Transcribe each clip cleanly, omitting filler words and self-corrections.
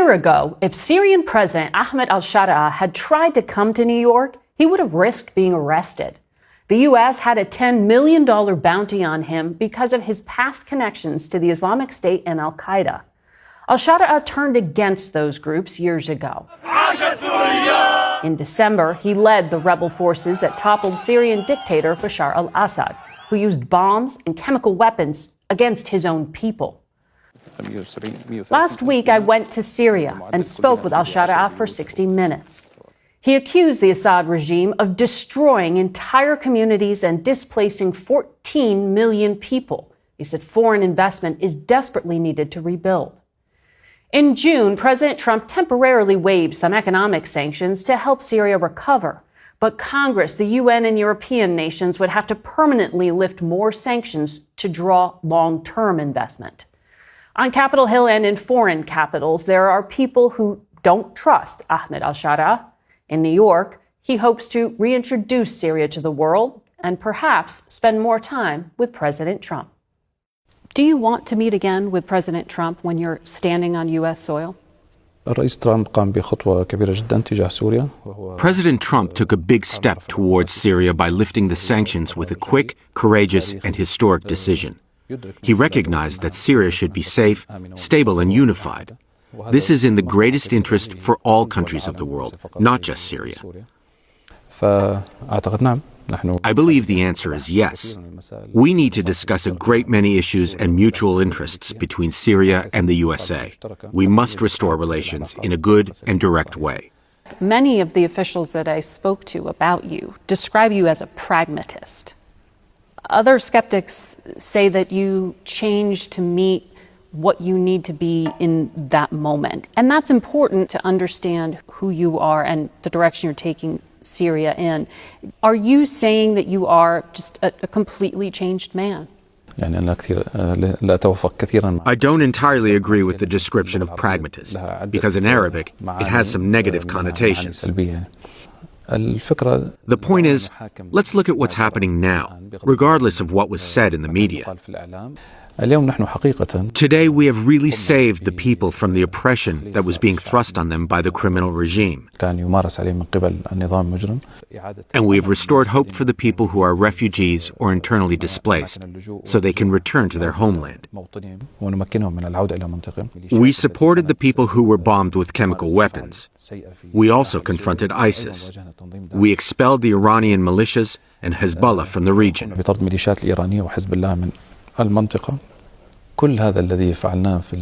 year ago, if Syrian President Ahmed al-Shara had tried to come to New York, he would have risked being arrested. The U.S. had a $10 million bounty on him because of his past connections to the Islamic State and al-Qaeda. Al-Shara turned against those groups years ago. In December, he led the rebel forces that toppled Syrian dictator Bashar al-Assad, who used bombs and chemical weapons against his own people. Last week, I went to Syria and spoke with al-Shara for 60 minutes. He accused the Assad regime of destroying entire communities and displacing 14 million people. He said foreign investment is desperately needed to rebuild. In June, President Trump temporarily waived some economic sanctions to help Syria recover. But Congress, the UN, and European nations would have to permanently lift more sanctions to draw long-term investment. On Capitol Hill and in foreign capitals, there are people who don't trust Ahmed al-Shara. In New York, he hopes to reintroduce Syria to the world and perhaps spend more time with President Trump. Do you want to meet again with President Trump when you're standing on U.S. soil? President Trump took a big step towards Syria by lifting the sanctions with a quick, courageous, and historic decision. He recognized that Syria should be safe, stable, and unified. This is in the greatest interest for all countries of the world, not just Syria. I believe the answer is yes. We need to discuss a great many issues and mutual interests between Syria and the USA. We must restore relations in a good and direct way. Many of the officials that I spoke to about you describe you as a pragmatist. Other skeptics say that you change to meet what you need to be in that moment. And that's important to understand who you are and the direction you're taking Syria in. Are you saying that you are just a completely changed man? I don't entirely agree with the description of pragmatist, because in Arabic, it has some negative connotations. The point is, let's look at what's happening now, regardless of what was said in the media. Today, we have really saved the people from the oppression that was being thrust on them by the criminal regime. And we have restored hope for the people who are refugees or internally displaced, so they can return to their homeland. We supported the people who were bombed with chemical weapons. We also confronted ISIS. We expelled the Iranian militias and Hezbollah from the region.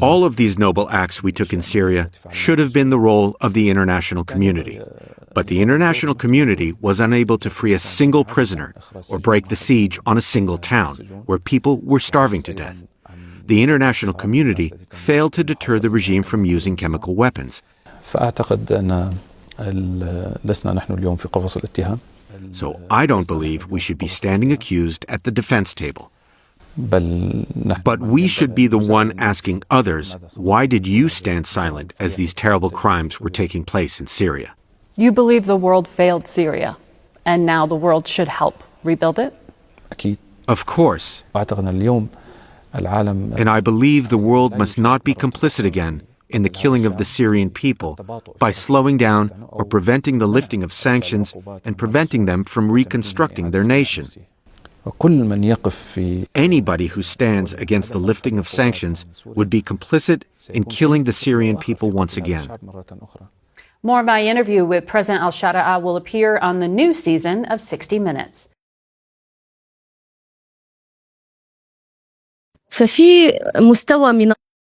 All of these noble acts we took in Syria should have been the role of the international community. But the international community was unable to free a single prisoner or break the siege on a single town where people were starving to death. The international community failed to deter the regime from using chemical weapons. So I don't believe we should be standing accused at the defense table. But we should be the one asking others, why did you stand silent as these terrible crimes were taking place in Syria? You believe the world failed Syria, and now the world should help rebuild it? Of course. And I believe the world must not be complicit again in the killing of the Syrian people by slowing down or preventing the lifting of sanctions and preventing them from reconstructing their nation. Anybody who stands against the lifting of sanctions would be complicit in killing the Syrian people once again. More of my interview with President al-Shara will appear on the new season of 60 Minutes. ففي مستوى من